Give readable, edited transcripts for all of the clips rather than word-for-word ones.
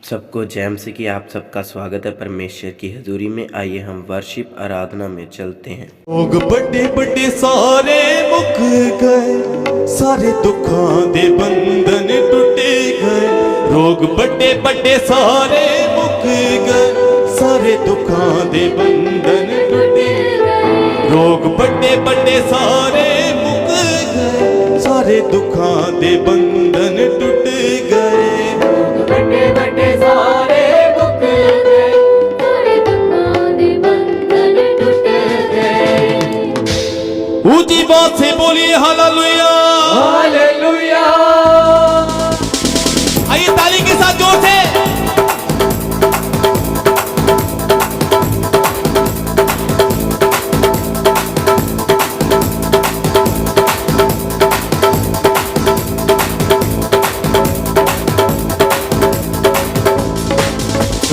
सबको जैम से कि आप सबका स्वागत है परमेश्वर की हजूरी में। आइए हम वर्शिप आराधना में चलते हैं। लोग बड़े बड़े सारे मुक गए, सारे दुखों दे बंधन टूटे गए। लोग बड़े बड़े सारे मुक गए, सारे दुखों दे बंधन टूटे गए। लोग बड़े बड़े सारे मुक गए, सारे दुखों दे बंधन टूट गए। बड़े बड़े सारे मुक गए, सारे दुखों दे बंधन टूट गए। ऊंची बात से बोलिए हालेलुया हालेलुया। आइए ताली के साथ जोर से।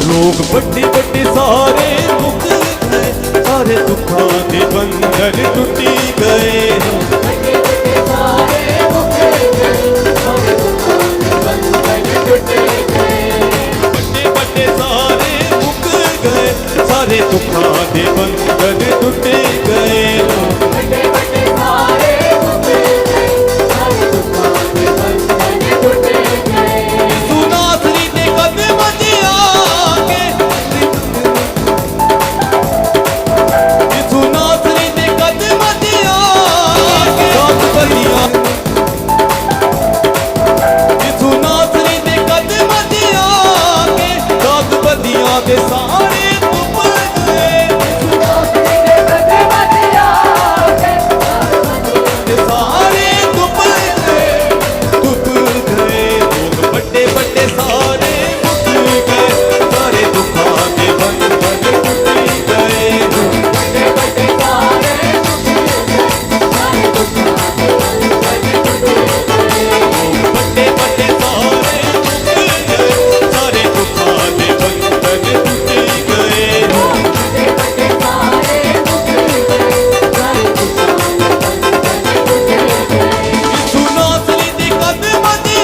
लोग बड़े बड़े सारे मुक गए, सारे दुखों के बंधन टूटी गए। बड़े बड़े सारे मुक गए, सारे दुखों दे बंधन टूट गए। बड़े बड़े सारे मुक गए, सारे दुखों के बंधन टूटे गए। बड़े बड़े सारे मुक गए, सारे दुखों दे बंधन टूट गए। सुनासरी ने कदम आके, सुनासरी ने कदम आके दाग बदिया, सुनासरी ने कदम आके दाग बदिया दे सारे तुम गए। सारे तुम गए, तुम गए। लोग बड़े बड़े सारे मुक गए, सारे दुखों के बंधन टूट गए। बड़े बड़े सारे मुक गए, सारे दुखों दे बंधन टूट गए। बड़े बड़े सारे मुक गए, सारे दुखों के बंधन टूट गए। बड़े बड़े सारे मुक गए, सारे दुखों दे बंधन टूट गए। सुनासरी ने कदम आके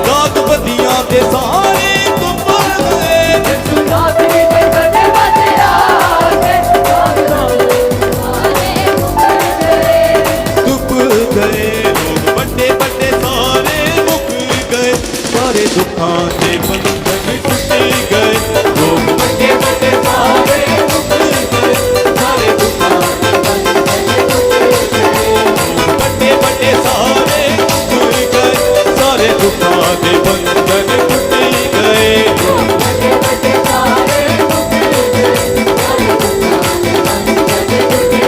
दाग बदिया दे सारे तुम गए। सुनासरी ने कदम आके दाग सारे मुक गए। डूब गए। लोग बड़े बड़े सारे मुक गए, सारे दुखों के बंधन टूट गए। लोग बड़े बड़े सारे मुक गए, सारे दुखों के बंधन टूट गए। बड़े बड़े सारे मुक गए, सारे दुखों के बंधन टूट गए। बड़े बड़े सारे मुक गए, सारे दुखों दे बंधन टूट गए।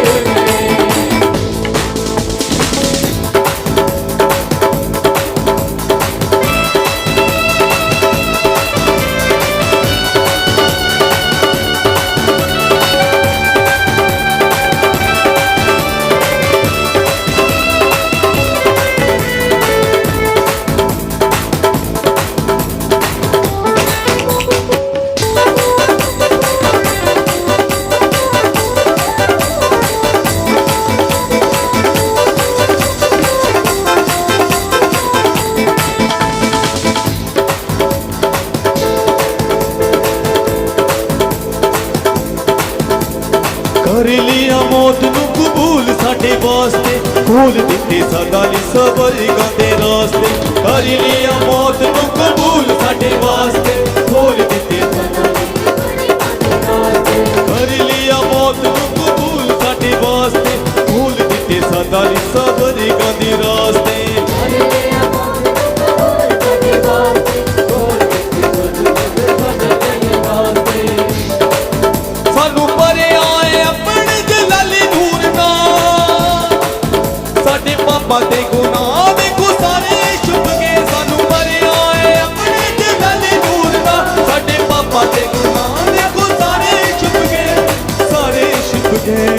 कर लिया मौत नू कबूल साडे वास्ते, खोल दिते सदा ली सबरगां दे रास्ते। कर लिया मौत नू कबूल साडे वास्ते, खोल दिते सदा ली, कर लिया मौत नू कबूल साडे वास्ते, खोल दिते सदा ली सबरगां दे रास्ते। सानू परे आए अपने जलाली नूर नाल, साडे पापा ते गुनाह देखो सारे छुप गए। सानू परे आए अपने जलाली नूर नाल, साडे पापा ते गुनाह देखो सारे छुप गए, सारे छुप गए।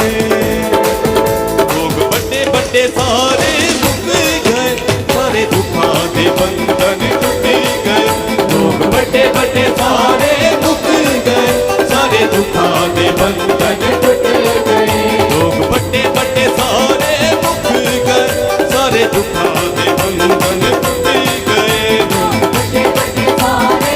लोग बड़े बड़े सारे मुक गए, सारे दुखों दे बंधन टूट गए। लोग बड़े बड़े सारे मुक गए, सारे दुखों दे बंधन टूट गए। लोग बड़े बड़े सारे मुक गए, सारे दुखों दे बंधन टूट गए। बड़े बड़े सारे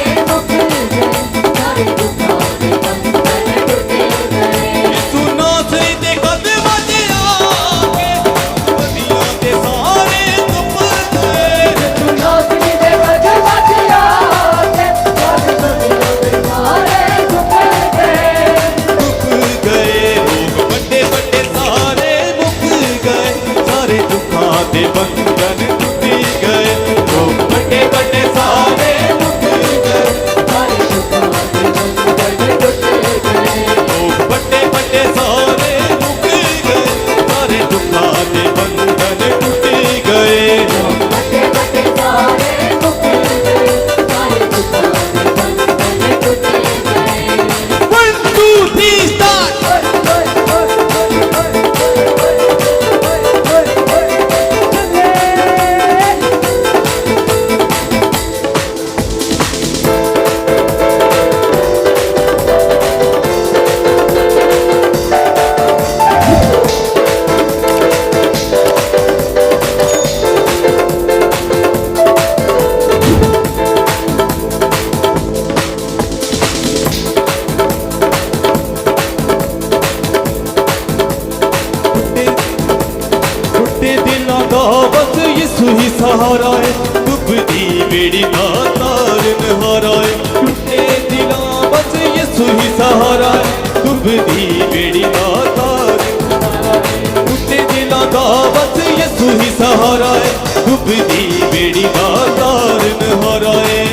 टूटे दिलों का बस यीशु ही सहारा है डूबती बेड़ी का तारन हारा है टूटे दिलों बस यीशु ही सहारा है डूबती बेड़ी का तारन हारा है टूटे दिलों का बस यीशु ही सहारा है डूबती बेड़ी का तारन हारा है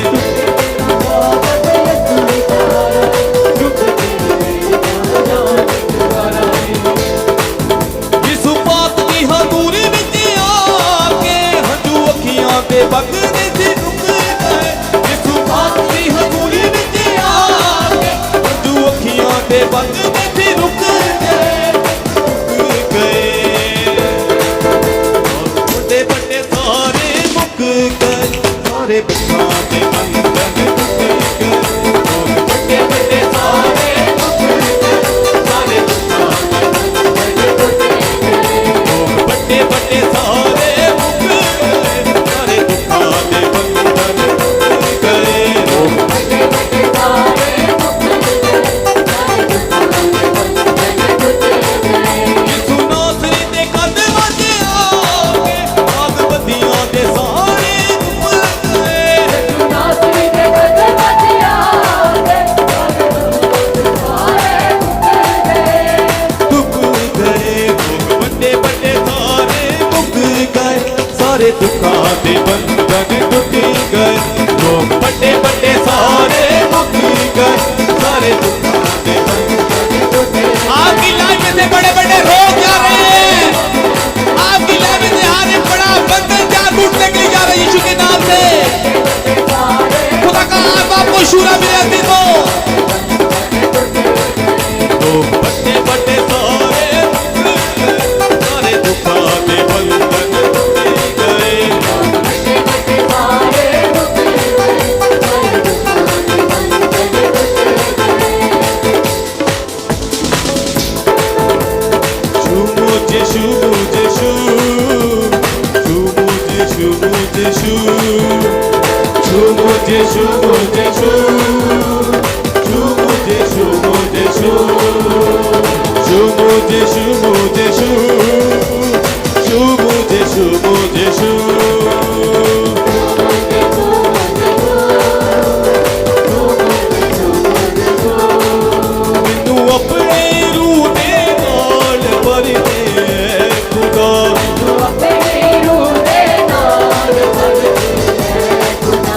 यीशु पाक दी हजूरी विच आके हंझू अखियां ते बगदे सी रुक गए यीशु पाक दी हजूरी विच आके हंझू अखियां ते बगदे सी रुक गए बड़े बड़े सारे मुक गए सारे बिछा के बंधन टूट गए बड़े बड़े सारे मुक गए सारे बिछा बड़े बड़े सारे मुक गए सारे दुखा के बंधन टूट गए यीशु नासरी दे कदमां ते आके आग बत्तियां दे सारे डुब गए डुब गए बड़े बड़े सारे मुक गए सारे दुखा दे बंधन टूट गए लोग बड़े बड़े सारे मुक गए सारे दुखा दे बंधन टूट गए आपकी लाइफ में से बड़े बड़े रोग जा रहे हैं आपकी लाइफ में से हर एक बड़ा बंधन जा टूटने के लिए जा रहा है यीशु के नाम से खुदा का आज आपको शूरा मिले दिन हो लोग बड़े बड़े सारे मुक गए सारे दुखा दे बंधन टूट गए ਮੈਨੂੰ ਆਪਣੀ ਰੂਹ ਦੇ ਨਾਲ ਭਰ ਦੇ ਖੁਦਾ ਆਪਣੀ ਰੂਹ ਦੇ ਨਾਲ ਭਰ ਦੇ ਖੁਦਾ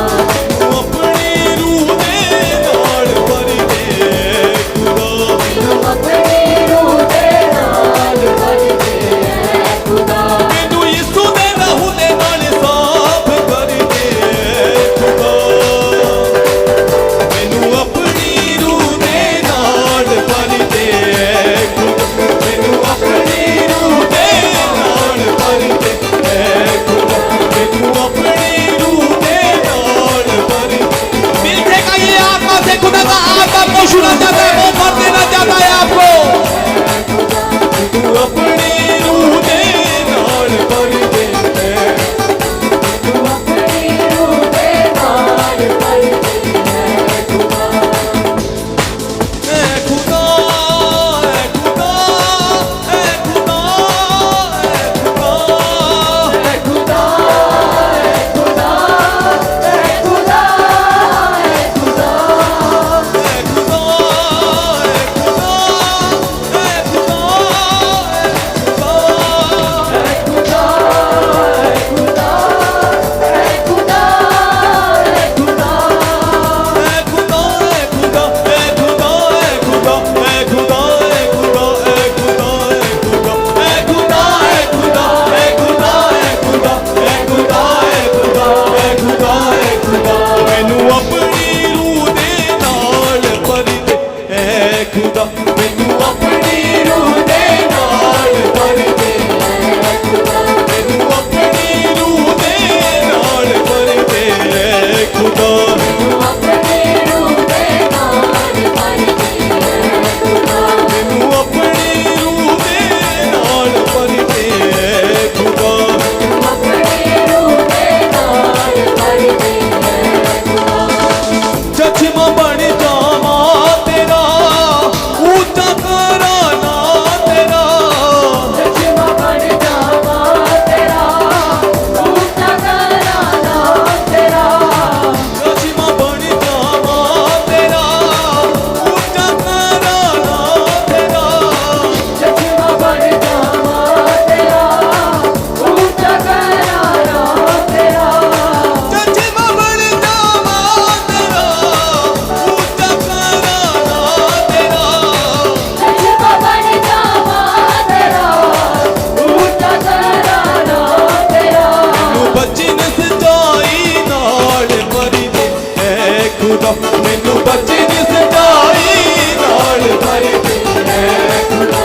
बचन सजाई नाल भरती है खुदा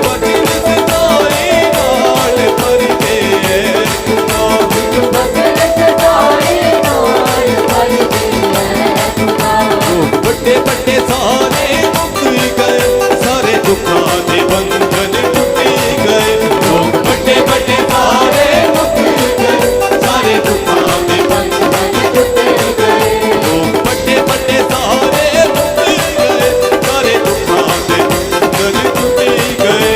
बचन सजाई नाल भरते है खुदा बचन सजाई नाल भरती है खुदा बड़े बड़े सारे मुक गए सारे दुखों के बंधन टूट गए लोग बड़े बड़े सारे मुक गए सारे दुखों के बंधन टूट गए लोग बड़े बड़े सारे मुक गए सारे दुखों के बंधन टूट गए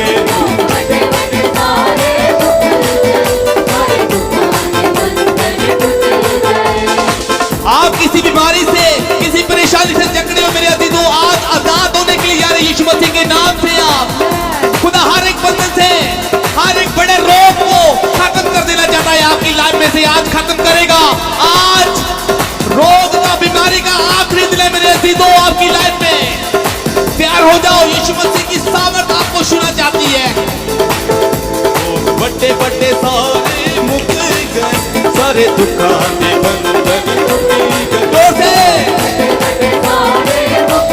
बड़े बड़े सारे दुख सारे दुखों के बंधन टूट गए आप किसी बीमारी से किसी परेशानी से जकड़े हो मेरे अजीजों आज आजाद होने के लिए यार यीशु मसीह के नाम से आप खुदा हर एक बंधन से हर एक बड़े रोग को खत्म कर देना चाहता है आपकी लाइफ में से आज खत्म करेगा आज रोग का बीमारी का आखिरी दिन है मेरे अजीजों आपकी लाइफ में तैयार हो जाओ यीशु मसीह की सामर्थ आपको छूना चाहती है बड़े बड़े सारे मुक गए सारे दुखों के बंधन टूट गए जोर से बड़े सारे दुख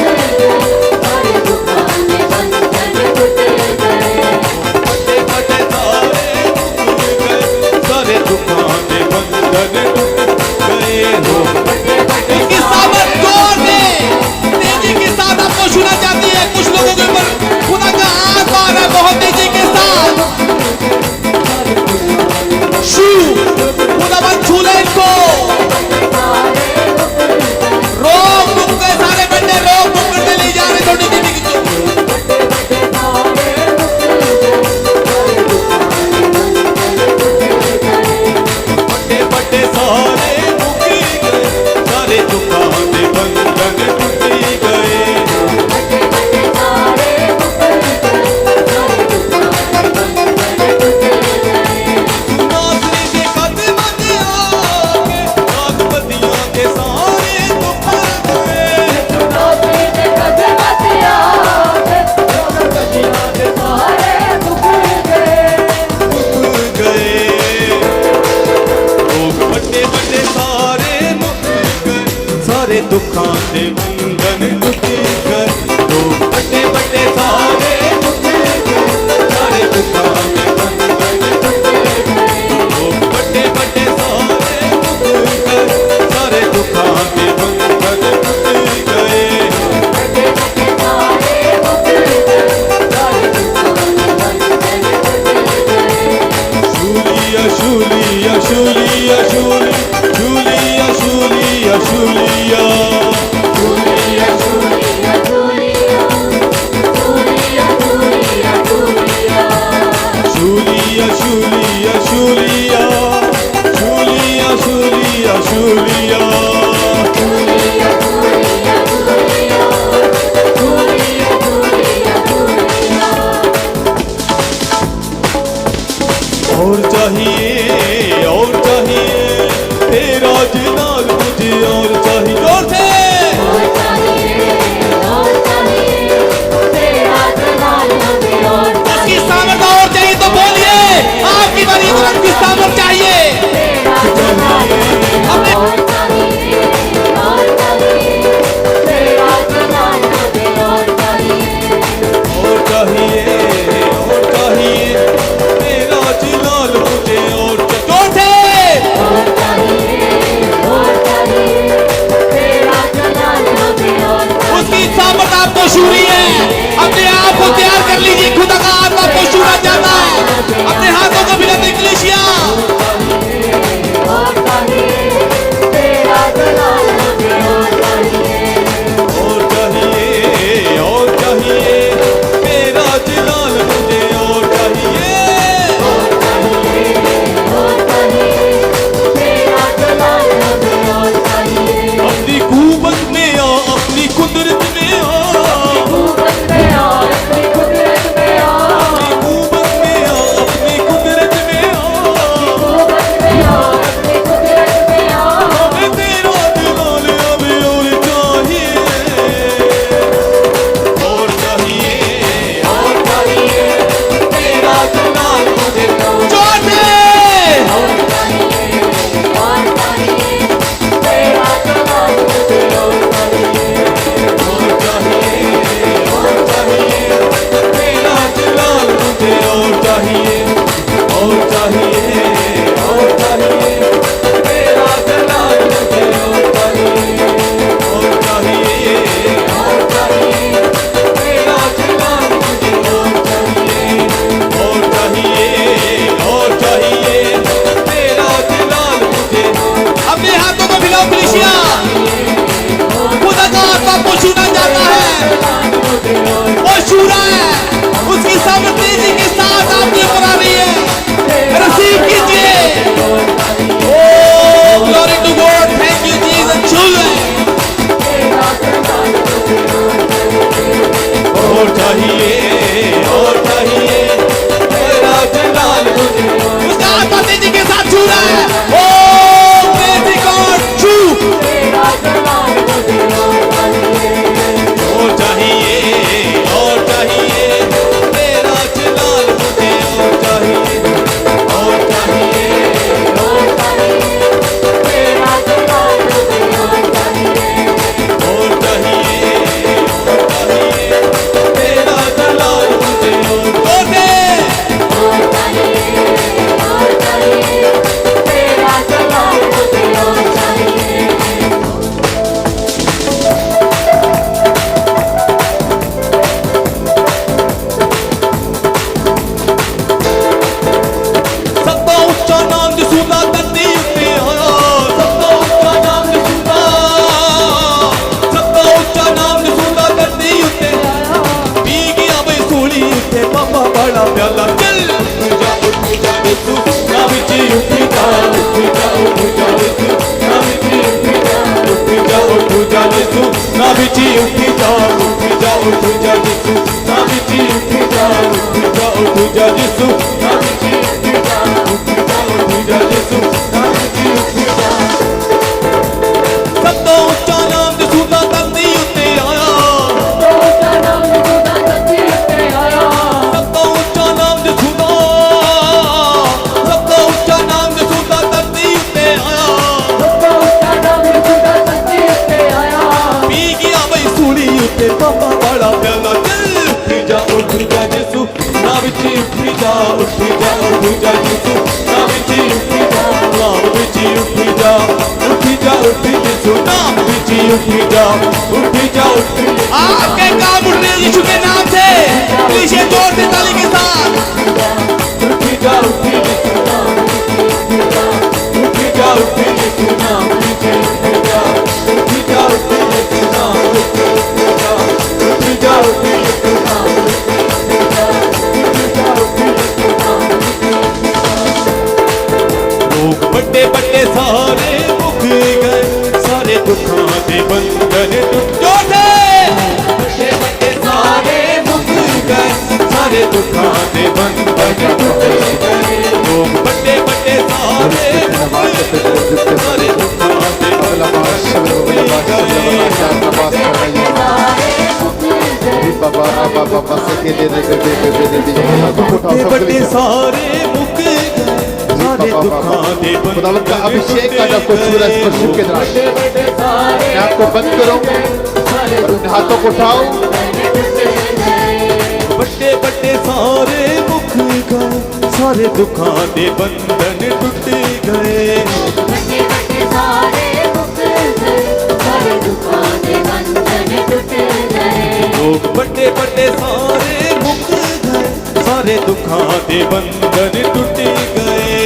सारे दुखों के बंधन टूट गए बड़े बड़े सारे मुक गए सारे दुखों के बंधन टूट गए हो इनकी सामर्थ जोर से तेजी के साथ आपको छूना चाहती है कुछ लोगों के ऊपर खुदा का हाथ आ रहा है बहुत तेजी के साथ छू खुदा बन छू ले इनको रोग मुक गए सारे बंदे रोग मुक करने ले जा रहे थोड़ी जिंदगी को बड़े बड़े सारे मुक गए सारे दुखों के बंधन टूट गए बड़े बड़े सारे दुख सारे दुखों के बंधन टूट गए नासरी के कदम में आके नागपतियों के सारे दुख गए नौकरी के कदम से आके नौकरियों के सारे दुख गए दुख गए लोग बड़े बड़े सारे मुक गए सारे दुखों के बंधन टूट गए लोग बड़े बड़े सारे मुक गए सारे दुखों के बंधन टूट गए लोग बड़े बड़े सारे मुक गए सारे दुखों के बंधन टूट गए बड़े बड़े सारे दुख सारे दुखों के बंधन टूट गए शूलिया शूलिया शूलिया शूलिया शूलिया शूलिया शूलिया झूलिया झूलिया झूलिया झूलिया झूलिया झूलिया शूलिया शूलिया शूलिया शूलिया शूलिया शूलिया झूलिया झूलिया झूलिया झूलिया झूलिया झूलिया और चाहिए तेरा जलाल मुझे और चाहिए जोर से और चाहिए तेरा जलाल हमें और उसकी सामर्थ और चाहिए तो बोलिए आपकी बारी की सामर्थ चाहिए तेरा जलाल हमें और चाहिए तेरा जलाल हमें और चाहिए और चाहिए तेरा जलाल मुझे और जोर से और चाहिए ਵਿੱਚ ਉੱਠ ਜਾ ਉੱਠ ਜਾ ਯਿਸੂ ਨਾ ਵਿੱਚ ਉੱਠ ਜਾ ਉੱਠ ਜਾ ਯਿਸੂ ਨਾ ਵਿੱਚ ਉੱਠ ਜਾ ਯਿਸੂ ਨਾ ਵਿੱਚ ਉੱਠ ਜਾ ਸਭ ਤੋਂ ਉੱਚਾ ਨਾਮ ਯਿਸੂ ਦਾ ਧਰਤੀ ਉੱਤੇ ਆਇਆ ਉੱਚਾ ਨਾਮ ਯਿਸੂ ਦਾ ਧਰਤੀ ਉੱਤੇ ਆਇਆ ਸਭ ਤੋਂ ਉੱਚਾ ਨਾਮ ਯਿਸੂ ਦਾ ਸਭ ਤੋਂ ਉੱਚਾ ਨਾਮ ਯਿਸੂ ਦਾ ਧਰਤੀ ਉੱਤੇ ਆਇਆ ਉੱਚਾ ਨਾਮ ਯਿਸੂ ਦਾ ਧਰਤੀ ਉੱਤੇ ਆਇਆ ਪੀ ਗਿਆ ਬਈ ਸੂਲੀ ਉੱਤੇ ਪਾਪਾ ਵਾਲਾ ਪਿਆਲਾ ਚੱਲ ਉੱਠ ਜਾ ਯਿਸੂ ਨਾ ਵਿੱਚ ਉੱਠ ਜਾ ਯਿਸੂ ਨਾ ਵਿੱਚ ਉੱਠ ਜਾ ਨਾਮ ਵਿੱਚ ਉੱਠ ਜਾ ਯਿਸੂ नाम ਵਿੱਚ ਉੱਠ ਜਾ आपके काम उठ रहे हैं यीशु के नाम से लीजिए जोर से ताली के साथ उठ जा यीशु नाम उठ जा यीशु नाम उठ जा यीशु नाम उठ जा यीशु नाम लोग बड़े बड़े सारे मुक गए सारे दुखों के बंधन टूट जोड़े बड़े सारे मुक गए सारे दुखों के बंधन टूट गए लोग बड़े बड़े सारे मुक गए सारे दुखों के बड़े सारे मुक गए सारे दुखों के खुदावंद का अभिषेक का जब कुछ सूरज स्पर्श के दौरान मैं आपको बंद करूं और अपने हाथों को उठाओ बड़े बड़े सारे मुक गए सारे दुखों के बंधन टूट गए बड़े बड़े सारे मुक गए सारे दुखों के बंधन टूट गए लोग बड़े बड़े सारे मुक गए सारे दुखों के बंधन टूट गए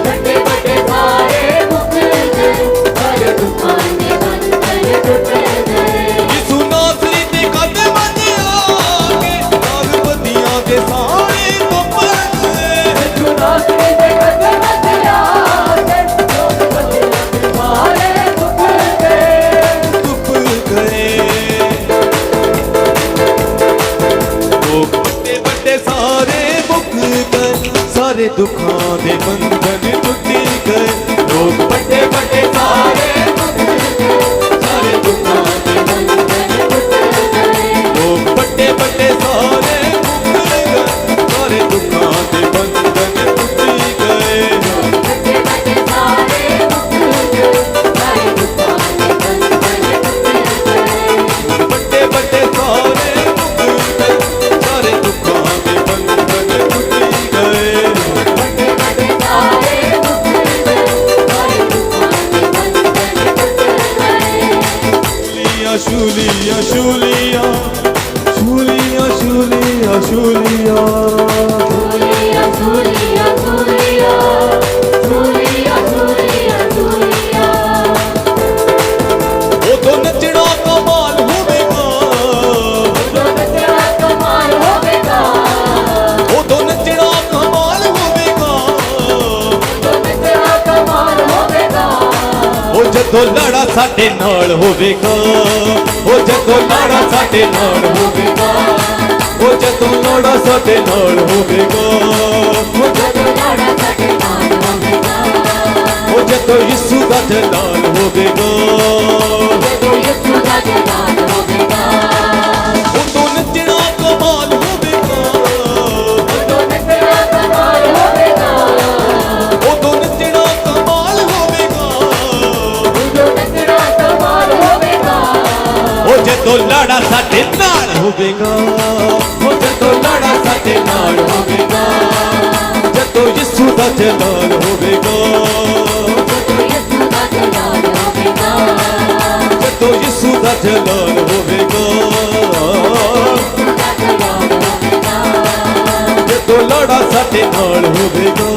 बड़े बड़े सारे मुक गए सारे दुखों के बंधन टूट गए यीशु नासरी दे कदम ते आके नाग बदियां दे सारे तुप गए यीशु नासरी दे कदम ते आके लोग बदियां दे सारे तुप गए लोग बड़े बड़े सारे मुक गए सारे दुखों के बंधन टूट गए लोग बड़े बड़े सारे मुक गए सारे दुखों के बंधन टूट गए लोग बड़े बड़े सारे मुक गए सारे दुखों के बंधन टूट गए बड़े बड़े सारे मुक गए सारे दुखों के बंधन टूट गए बड़े बड़े सारे मुक गए सारे दुखों के बंधन टूट गए बड़े बड़े सारे मुक गए सारे दुखों के बंधन टूट गए शूलिया शूलिया शूलिया शूलिया शूलिया सूलिया सूलिया सूलिया सूलिया सूलिया सूलिया वो तो नचना कमाल होवेगा जो नचना कमाल होवेगा वो तो नचना कमाल होवेगा जो नचना कमाल होवेगा वो जदों लड़ा साडे नाल होवेगा वो जदों लड़ा साडे नाल होवेगा वो जदों लड़ा साडे नाल होवेगा वो जो लड़ा सके नाल होवेगा वो जदों यीशु दा जलाल होवेगा जो यीशु दा जलाल होवेगा वो तो नचना कमाल होवेगा जो नचना कमाल होवेगा वो तो नचना कमाल होवेगा जो नचना कमाल होवेगा वो जदों लाड़ा साडे नाल होवेगा वो जदों लाड़ा साडे नाल होवेगा जदों यीशु दा जलाल होवेगा जो यीशु दा जलाल होवेगा जदों यीशु दा जलाल होवेगा दा जलाल होवेगा जदों लाड़ा साडे नाल होवेगा